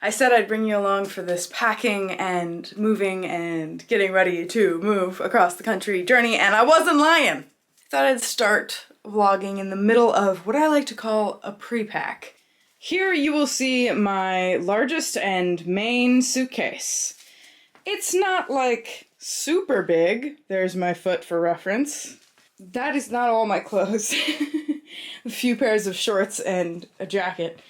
I said I'd bring you along for this packing and moving and getting ready to move across the country journey, and I wasn't lying. I thought I'd start vlogging in the middle of what I like to call a pre-pack. Here you will see my largest and main suitcase. It's not like super big. There's my foot for reference. That is not all my clothes. A few pairs of shorts and a jacket.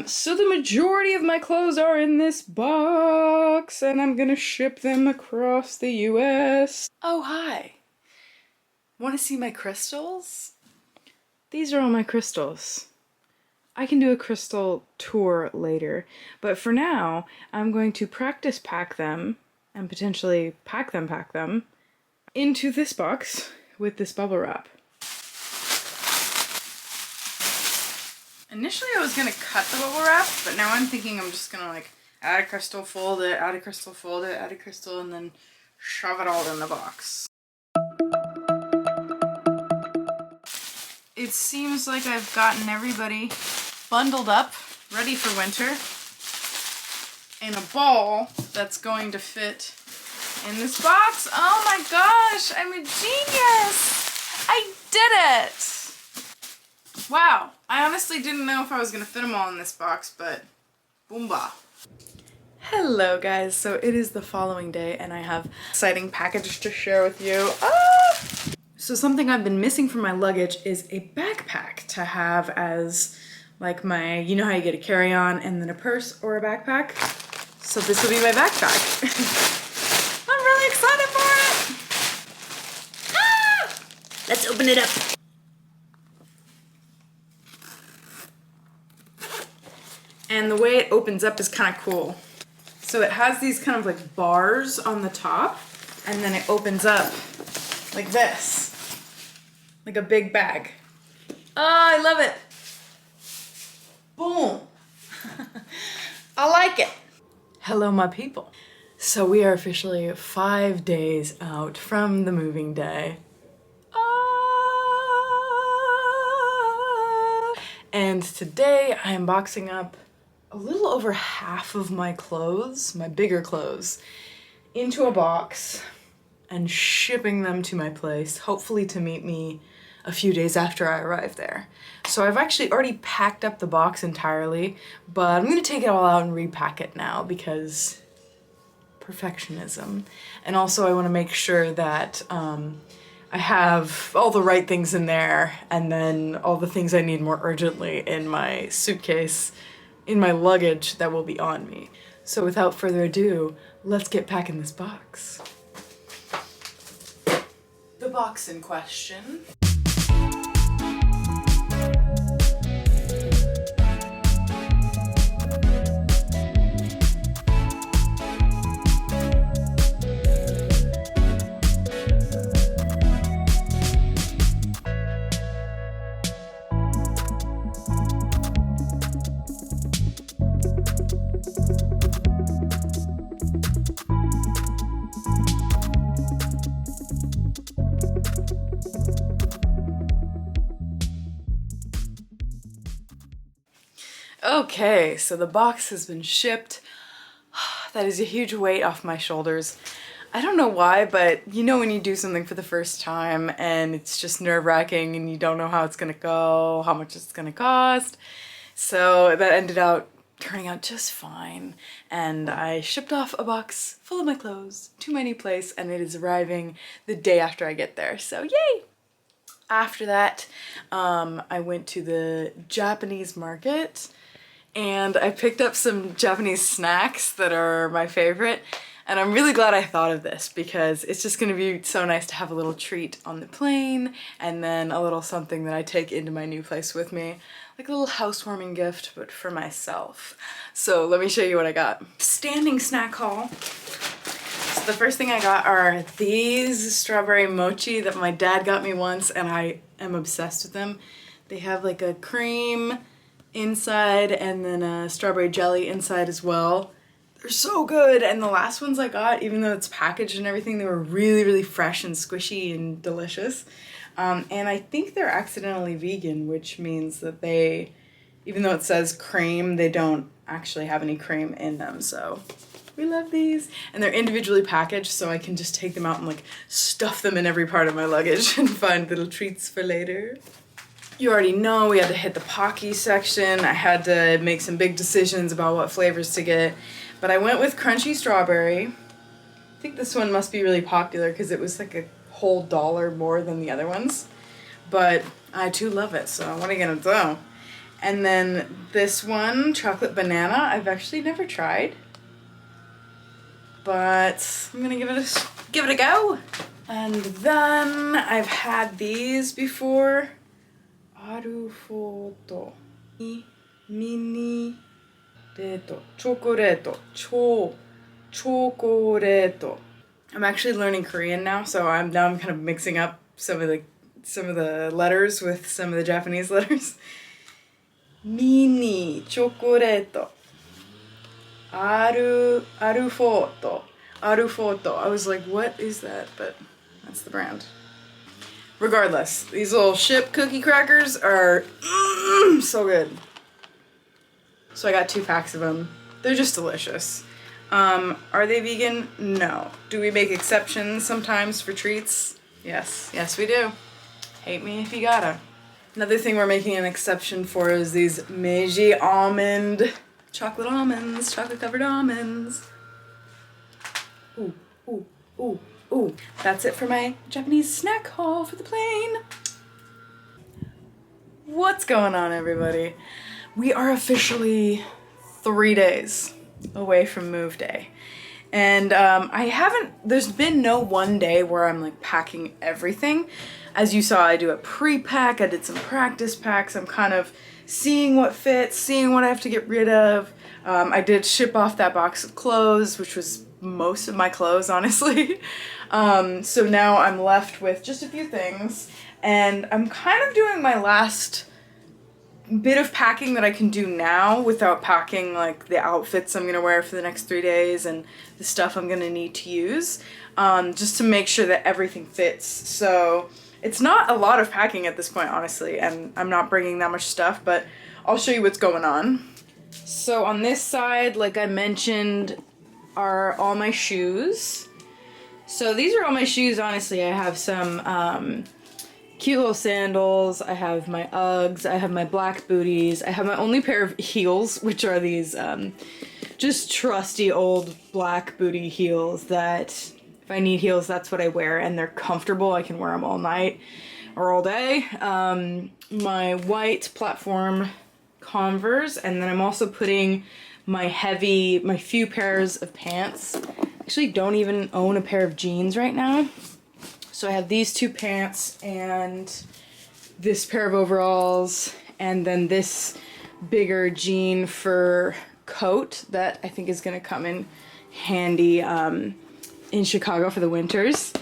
So the majority of my clothes are in this box, and I'm gonna ship them across the US. Oh, hi. Want to see my crystals? These are all my crystals. I can do a crystal tour later, but for now, I'm going to practice pack them, and potentially pack them, into this box with this bubble wrap. Initially I was gonna cut the bubble wrap, but now I'm thinking I'm just gonna like add a crystal, fold it, add a crystal, fold it, add a crystal, and then shove it all in the box. It seems like I've gotten everybody bundled up, ready for winter, in a ball that's going to fit in this box. Oh my gosh, I'm a genius! I did it! Wow, I honestly didn't know if I was gonna fit them all in this box, but boomba. Hello guys, so it is the following day and I have an exciting package to share with you. So something I've been missing from my luggage is a backpack to have as like my, you know how you get a carry-on and then a purse or a backpack? So this will be my backpack. I'm really excited for it! Ah! Let's open it up. And the way it opens up is kind of cool. So it has these kind of like bars on the top, and then it opens up like this. Like a big bag. Oh, I love it. Boom. I like it. Hello, my people. So we are officially 5 days out from the moving day. And today I am boxing up a little over half of my clothes, my bigger clothes, into a box and shipping them to my place, hopefully to meet me a few days after I arrive there. So I've actually already packed up the box entirely, but I'm gonna take it all out and repack it now because perfectionism. And also I wanna make sure that I have all the right things in there and then all the things I need more urgently in my suitcase, in my luggage that will be on me. So without further ado, let's get packing this box. The box in question. Okay, so the box has been shipped. That is a huge weight off my shoulders. I don't know why, but you know when you do something for the first time and it's just nerve-wracking and you don't know how it's gonna go, how much it's gonna cost. So that ended up turning out just fine. And I shipped off a box full of my clothes to my new place and it is arriving the day after I get there, so yay! After that, I went to the Japanese market and I picked up some Japanese snacks that are my favorite, and I'm really glad I thought of this because it's just gonna be so nice to have a little treat on the plane and then a little something that I take into my new place with me, like a little housewarming gift, but for myself. So let me show you what I got. Standing snack haul. So the first thing I got are these strawberry mochi that my dad got me once and I am obsessed with them. They have like a cream inside and then a strawberry jelly inside as well. They're so good, and the last ones I got, even though it's packaged and everything, they were really, really fresh and squishy and delicious. And I think they're accidentally vegan, which means that they, even though it says cream, they don't actually have any cream in them, so we love these. And they're individually packaged, so I can just take them out and like stuff them in every part of my luggage and find little treats for later. You already know we had to hit the Pocky section. I had to make some big decisions about what flavors to get, but I went with crunchy strawberry. I think this one must be really popular because it was like a whole $1 more than the other ones, but I too love it, so what are you gonna do? And then this one, chocolate banana, I've actually never tried, but I'm gonna give it a go. And then I've had these before. Arufoto, mini, reto, chocoreto, chocoreto. I'm actually learning Korean now, so I'm kind of mixing up some of the letters with some of the Japanese letters. Mini chocoreto. Arufoto. Arufoto. I was like, what is that? But that's the brand. Regardless, these little ship cookie crackers are so good. So I got 2 packs of them. They're just delicious. Are they vegan? No. Do we make exceptions sometimes for treats? Yes. Yes, we do. Hate me if you gotta. Another thing we're making an exception for is these Meiji almond chocolate almonds, chocolate covered almonds. Ooh, ooh, ooh, ooh. That's it for my Japanese snack haul for the plane. What's going on, everybody? We are officially 3 days away from move day. And there's been no one day where I'm like packing everything. As you saw, I do a pre-pack, I did some practice packs, I'm kind of seeing what fits, seeing what I have to get rid of. I did ship off that box of clothes, which was most of my clothes, honestly. So now I'm left with just a few things, and I'm kind of doing my last bit of packing that I can do now without packing like the outfits I'm gonna wear for the next 3 days and the stuff I'm gonna need to use, just to make sure that everything fits. So it's not a lot of packing at this point, honestly, and I'm not bringing that much stuff, but I'll show you what's going on. So on this side, like I mentioned, are all my shoes. So these are all my shoes, honestly. I have some cute little sandals, I have my Uggs, I have my black booties, I have my only pair of heels, which are these just trusty old black booty heels that if I need heels, that's what I wear, and they're comfortable. I can wear them all night or all day. My white platform Converse, and then I'm also putting my few pairs of pants. I actually don't even own a pair of jeans right now. So I have these 2 pants and this pair of overalls, and then this bigger jean fur coat that I think is gonna come in handy in Chicago for the winters.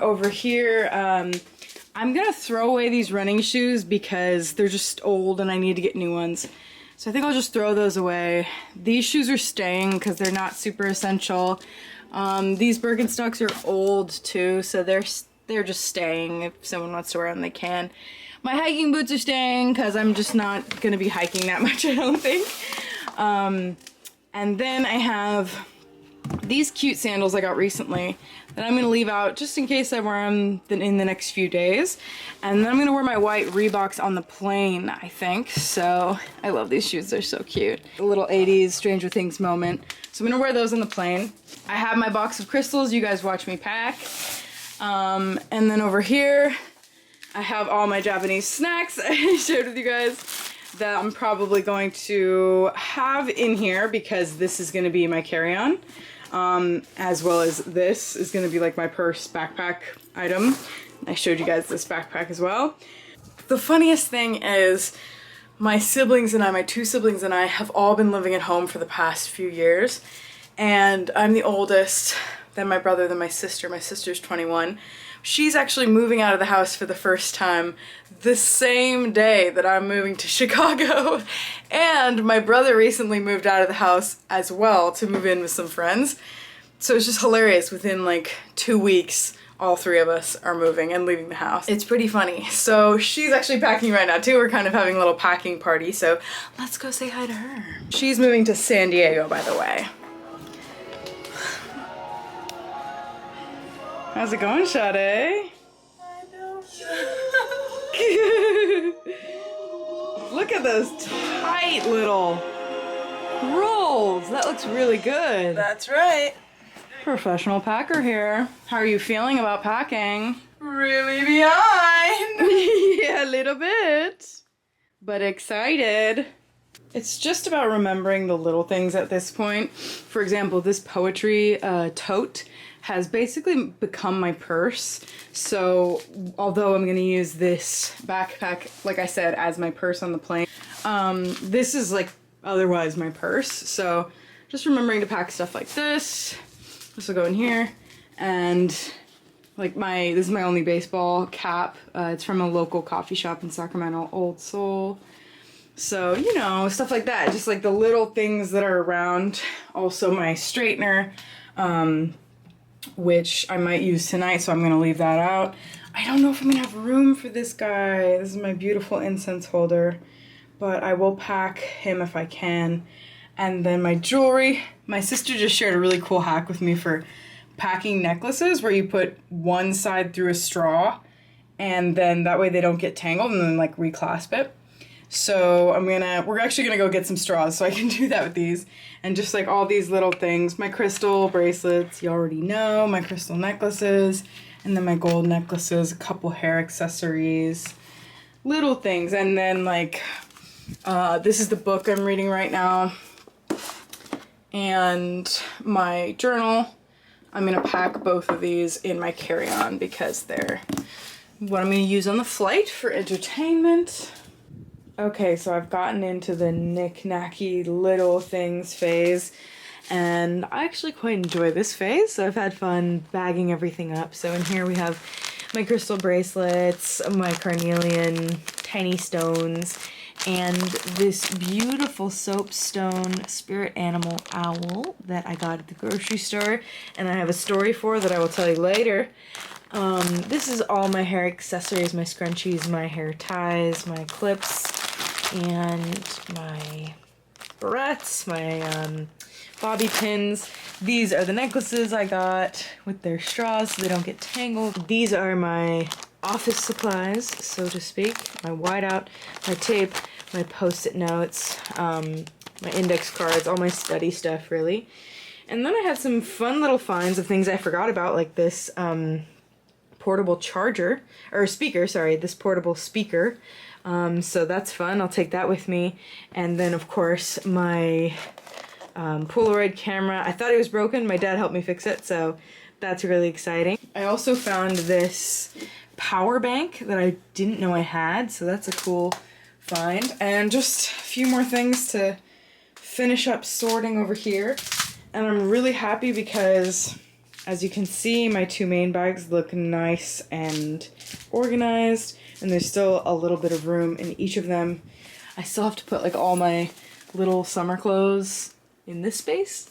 Over here, I'm gonna throw away these running shoes because they're just old and I need to get new ones. So I think I'll just throw those away. These shoes are staying because they're not super essential. These Birkenstocks are old too, so they're just staying. If someone wants to wear them, they can. My hiking boots are staying because I'm just not gonna be hiking that much, I don't think. And then I have these cute sandals I got recently that I'm gonna leave out just in case I wear them in the next few days. And then I'm gonna wear my white Reeboks on the plane, I think. So I love these shoes, they're so cute. A little 80s Stranger Things moment. So I'm gonna wear those on the plane. I have my box of crystals, you guys watch me pack. And then over here, I have all my Japanese snacks I shared with you guys that I'm probably going to have in here because this is gonna be my carry-on. As well as this is gonna be like my purse backpack item. I showed you guys this backpack as well. The funniest thing is my 2 siblings and I have all been living at home for the past few years, and I'm the oldest, then my brother, then my sister. My sister's 21. She's actually moving out of the house for the first time the same day that I'm moving to Chicago. And my brother recently moved out of the house as well to move in with some friends. So it's just hilarious. Within like 2 weeks, all three of us are moving and leaving the house. It's pretty funny. So she's actually packing right now too. We're kind of having a little packing party, so let's go say hi to her. She's moving to San Diego, by the way. How's it going, Sade? I know. Look at those tight little rolls. That looks really good. That's right. Professional packer here. How are you feeling about packing? Really behind. Yeah, a little bit, but excited. It's just about remembering the little things at this point. For example, this poetry tote has basically become my purse. So although I'm gonna use this backpack, like I said, as my purse on the plane, this is like otherwise my purse. So just remembering to pack stuff like this. This will go in here, and like this is my only baseball cap. It's from a local coffee shop in Sacramento, Old Soul. So, you know, stuff like that. Just like the little things that are around. Also my straightener, which I might use tonight, so I'm gonna leave that out. I don't know if I'm gonna have room for this guy. This is my beautiful incense holder, but I will pack him if I can. And then my jewelry. My sister just shared a really cool hack with me for packing necklaces where you put one side through a straw, and then that way they don't get tangled, and then like reclasp it. So we're actually gonna go get some straws so I can do that with these. And just like all these little things, my crystal bracelets, you already know, my crystal necklaces, and then my gold necklaces, a couple hair accessories, little things. And then like, this is the book I'm reading right now. And my journal. I'm gonna pack both of these in my carry-on because they're what I'm gonna use on the flight for entertainment. Okay, so I've gotten into the knick-knacky little things phase, and I actually quite enjoy this phase. So I've had fun bagging everything up. So in here we have my crystal bracelets, my carnelian tiny stones, and this beautiful soapstone spirit animal owl that I got at the grocery store, and I have a story for that I will tell you later. This is all my hair accessories, my scrunchies, my hair ties, my clips, and my barrettes, my bobby pins. These are the necklaces I got with their straws so they don't get tangled. These are my office supplies, so to speak. My whiteout, my tape, my post-it notes, my index cards, all my study stuff, really. And then I had some fun little finds of things I forgot about, like this portable charger, or speaker, sorry, this portable speaker. So that's fun. I'll take that with me. And then, of course, my Polaroid camera. I thought it was broken. My dad helped me fix it, so that's really exciting. I also found this power bank that I didn't know I had, so that's a cool find. And just a few more things to finish up sorting over here. And I'm really happy because, as you can see, my two main bags look nice and organized, and there's still a little bit of room in each of them. I still have to put like all my little summer clothes in this space,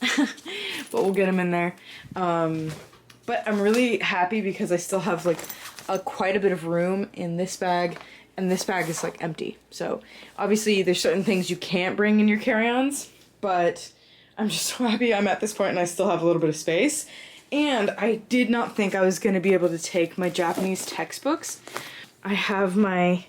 but we'll get them in there. But I'm really happy because I still have like quite a bit of room in this bag, and this bag is like empty. So obviously there's certain things you can't bring in your carry-ons, but I'm just so happy I'm at this point and I still have a little bit of space. And I did not think I was going to be able to take my Japanese textbooks. I have my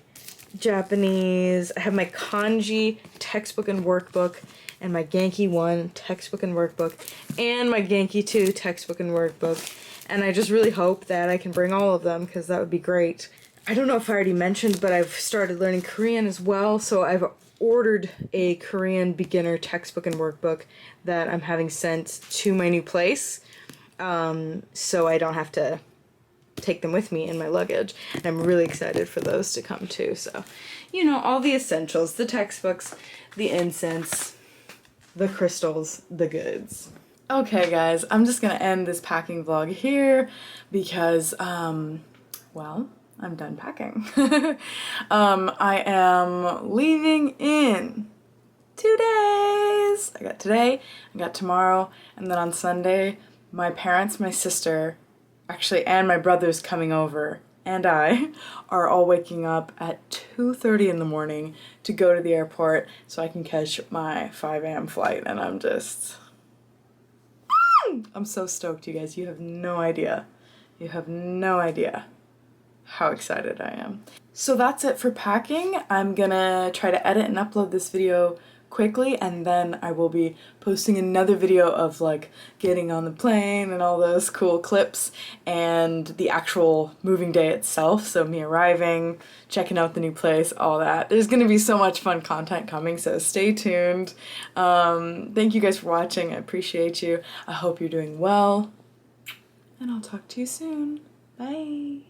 Japanese, I have my kanji textbook and workbook, and my Genki 1 textbook and workbook, and my Genki 2 textbook and workbook. And I just really hope that I can bring all of them, because that would be great. I don't know if I already mentioned, but I've started learning Korean as well, so I've ordered a Korean beginner textbook and workbook that I'm having sent to my new place, so I don't have to take them with me in my luggage. And I'm really excited for those to come too. So, you know, all the essentials, the textbooks, the incense, the crystals, the goods. Okay guys, I'm just gonna end this packing vlog here because, well, I'm done packing. I am leaving in 2 days. I got today, I got tomorrow, and then on Sunday, my parents, my sister, actually, and my brother's coming over, and I are all waking up at 2:30 in the morning to go to the airport so I can catch my 5 a.m. flight, and I'm so stoked, you guys. You have no idea. You have no idea how excited I am. So that's it for packing. I'm gonna try to edit and upload this video quickly, and then I will be posting another video of like getting on the plane and all those cool clips and the actual moving day itself. So me arriving, checking out the new place, all that. There's gonna be so much fun content coming, so stay tuned. Thank you guys for watching. I appreciate you. I hope you're doing well, and I'll talk to you soon. Bye.